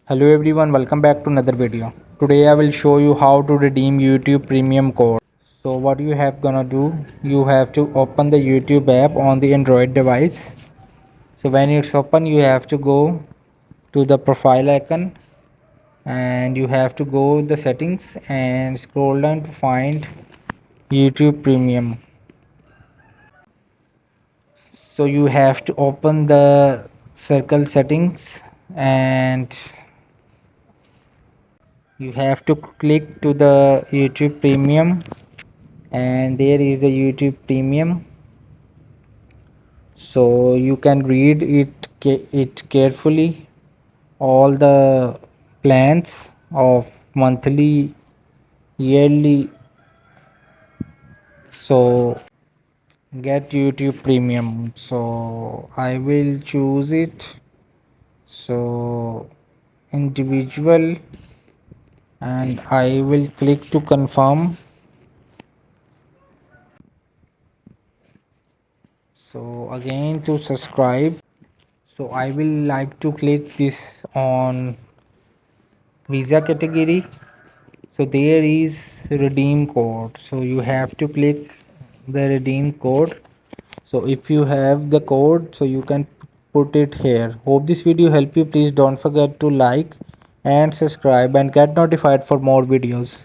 Hello everyone, welcome back to another video. Today I will show you how to redeem YouTube premium code. So what you have gonna do, you have to open the YouTube app on the Android device. So when it's open, you have to go to the profile icon and you have to go the settings and scroll down to find YouTube premium. So you have to open the circle settings and you have to click to the YouTube premium, and there is the YouTube premium. So you can read it carefully, all the plans of monthly, yearly. So get YouTube premium, so I will choose it. So individual, and I will click to confirm. So again to subscribe, so I will like to click this on visa category. So there is redeem code, so you have to click the redeem code. So if you have the code, so you can put it here. Hope this video help you. Please don't forget to like and subscribe and get notified for more videos.